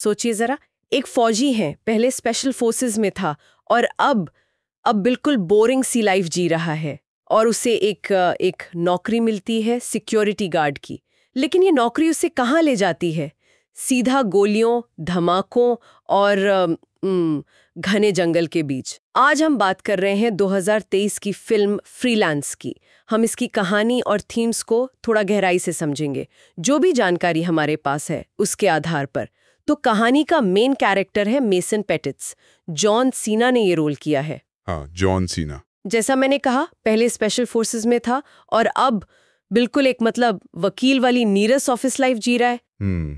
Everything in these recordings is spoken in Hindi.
सोचिए जरा, एक फौजी है, पहले स्पेशल फोर्सेस में था और अब बिल्कुल बोरिंग सी लाइफ जी रहा है और उसे एक नौकरी मिलती है सिक्योरिटी गार्ड की। लेकिन ये नौकरी उसे कहाँ ले जाती है? सीधा गोलियों, धमाकों और घने जंगल के बीच। आज हम बात कर रहे हैं 2023 की फिल्म फ्रीलांस की। हम इसकी कहानी और थीम्स को थोड़ा गहराई से समझेंगे, जो भी जानकारी हमारे पास है उसके आधार पर। तो कहानी का मेन कैरेक्टर है मेसन पेटिट्स। जॉन सीना ने ये रोल किया है। हाँ, जॉन सीना। जैसा मैंने कहा, पहले स्पेशल फोर्सेस में था और अब बिल्कुल एक वकील वाली नीरस ऑफिस लाइफ जी रहा है।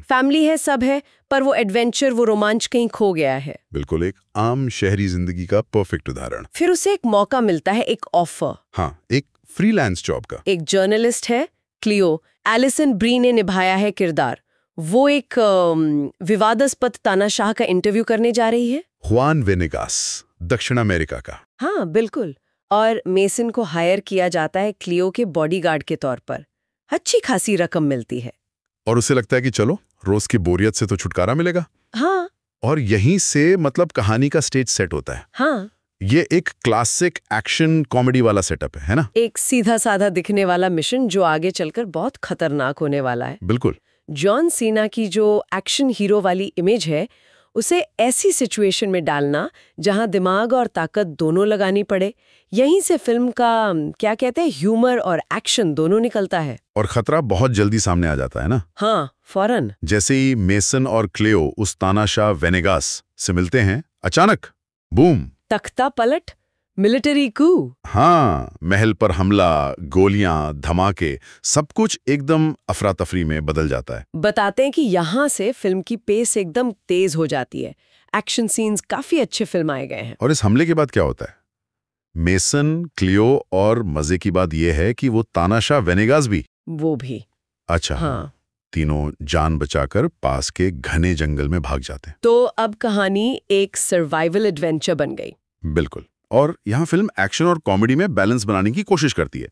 फैमिली है, सब है, पर वो एडवेंचर, वो रोमांच कहीं खो गया है। बिल्कुल एक आम शहरी जिंदगी का परफेक्ट उदाहरण। फिर उसे एक मौका मिलता है, एक ऑफर। हाँ, एक फ्रीलांस जॉब का। एक जर्नलिस्ट है क्लियो, एलिसन ब्री ने निभाया है किरदार। वो एक विवादास्पद तानाशाह का इंटरव्यू करने जा रही है। हुआन वेनेगास, दक्षिण अमेरिका का। हाँ बिल्कुल। और मेसन को हायर किया जाता है क्लियो के बॉडीगार्ड के तौर पर। अच्छी खासी रकम मिलती है और उसे लगता है कि चलो रोज की बोरियत से तो छुटकारा मिलेगा। हाँ। और यहीं से कहानी का स्टेज सेट होता है। हाँ, ये एक क्लासिक एक्शन कॉमेडी वाला सेटअप है ना? एक सीधा साधा दिखने वाला मिशन जो आगे चलकर बहुत खतरनाक होने वाला है। बिल्कुल। जॉन सीना की जो एक्शन हीरो वाली इमेज है, उसे ऐसी सिचुएशन में डालना जहां दिमाग और ताकत दोनों लगानी पड़े, यहीं से फिल्म का क्या कहते हैं, ह्यूमर और एक्शन दोनों निकलता है। और खतरा बहुत जल्दी सामने आ जाता है ना? हाँ, फौरन। जैसे ही मेसन और क्लेओ उस तानाशाह वेनेगास से मिलते हैं, अचानक बूम, तख्ता पलट, मिलिट्री कू। हाँ, महल पर हमला, गोलियां, धमाके, सब कुछ एकदम अफरा तफरी में बदल जाता है। बताते हैं कि यहाँ से फिल्म की पेस एकदम तेज हो जाती है। एक्शन सीन्स काफी अच्छे फिल्माए गए हैं। और इस हमले के बाद क्या होता है? मेसन, क्लियो और मजे की बात यह है कि वो तानाशाह वेनेगास भी। वो भी। अच्छा। हाँ। तीनों जान बचाकर पास के घने जंगल में भाग जाते हैं। तो अब कहानी एक सर्वाइवल एडवेंचर बन गई। बिल्कुल। और यहाँ फिल्म एक्शन और कॉमेडी में बैलेंस बनाने की कोशिश करती है।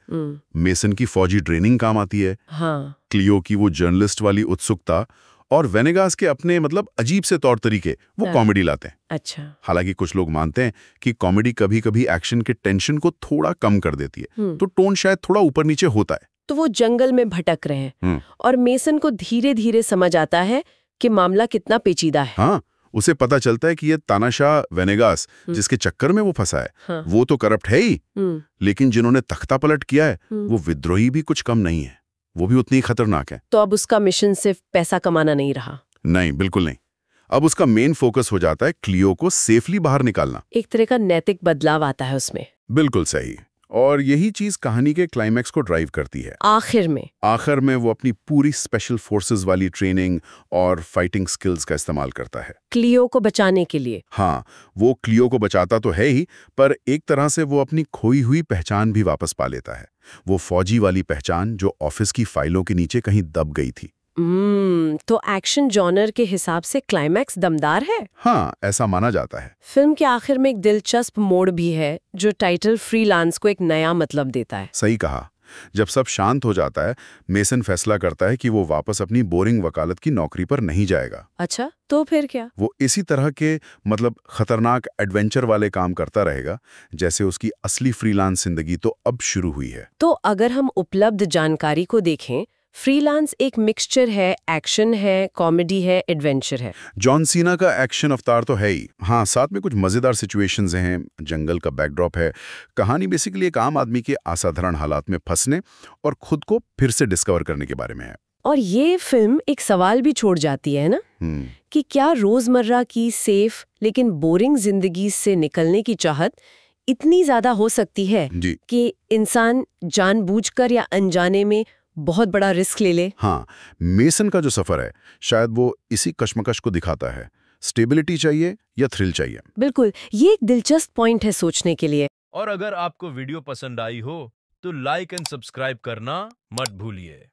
मेसन की फौजी ट्रेनिंग काम आती है। हाँ। क्लियो की वो जर्नलिस्ट वाली उत्सुकता और वेनेगास के अपने अजीब से तौर तरीके वो कॉमेडी लाते हैं। अच्छा। हालांकि कुछ लोग मानते हैं कि कॉमेडी कभी-कभी एक्शन के टेंशन को थोड़ा कम कर देती है, तो टोन शायद थोड़ा ऊपर नीचे होता है। तो वो जंगल में भटक रहे हैं और मेसन को धीरे धीरे समझ आता है कि मामला कितना पेचीदा है। हाँ, उसे पता चलता है कि ये तानाशाह वेनेगास जिसके चक्कर में वो फंसा है, हाँ। वो तो करप्ट है ही, लेकिन जिन्होंने तख्ता पलट किया है वो विद्रोही भी कुछ कम नहीं है, वो भी उतनी खतरनाक है। तो अब उसका मिशन सिर्फ पैसा कमाना नहीं रहा। नहीं, बिल्कुल नहीं। अब उसका मेन फोकस हो जाता है क्लियो को सेफली बाहर निकालना। एक तरह का नैतिक बदलाव आता है उसमें। बिल्कुल सही। और यही चीज कहानी के क्लाइमैक्स को ड्राइव करती है। आखिर में वो अपनी पूरी स्पेशल फोर्सेस वाली ट्रेनिंग और फाइटिंग स्किल्स का इस्तेमाल करता है क्लियो को बचाने के लिए। हाँ, वो क्लियो को बचाता तो है ही, पर एक तरह से वो अपनी खोई हुई पहचान भी वापस पा लेता है। वो फौजी वाली पहचान जो ऑफिस की फाइलों के नीचे कहीं दब गई थी। तो एक्शन जॉनर के हिसाब से क्लाइमैक्स दमदार है। हाँ, ऐसा माना जाता है। फिल्म के आखिर में एक दिलचस्प मोड़ भी है जो टाइटल फ्रीलांस को एक नया मतलब देता है। सही कहा। जब सब शांत हो जाता है, मेसन फैसला करता है कि वो वापस अपनी बोरिंग वकालत की नौकरी पर नहीं जाएगा। अच्छा, तो फिर क्या? वो इसी तरह के खतरनाक एडवेंचर वाले काम करता रहेगा जैसे उसकी असली फ्रीलांस जिंदगी तो अब शुरू हुई है। तो अगर हम उपलब्ध जानकारी को देखें, फ्रीलांस एक मिक्सचर है, एक्शन है, कॉमेडी है, एडवेंचर है। जॉन सीना का एक्शन अवतार तो है ही, हाँ, साथ में कुछ मजेदार सिचुएशंस हैं, जंगल का बैकड्रॉप है। कहानी बेसिकली एक आम आदमी के असाधारण हालात में फंसने और खुद को फिर से डिस्कवर करने के बारे में है। और ये फिल्म एक सवाल भी छोड़ जाती है ना, कि क्या रोजमर्रा की सेफ लेकिन बोरिंग जिंदगी से निकलने की चाहत इतनी ज्यादा हो सकती है कि इंसान जानबूझकर या अनजाने में बहुत बड़ा रिस्क ले ले। हाँ, मेसन का जो सफर है शायद वो इसी कश्मकश को दिखाता है। स्टेबिलिटी चाहिए या थ्रिल चाहिए? बिल्कुल, ये एक दिलचस्प पॉइंट है सोचने के लिए। और अगर आपको वीडियो पसंद आई हो तो लाइक एंड सब्सक्राइब करना मत भूलिए।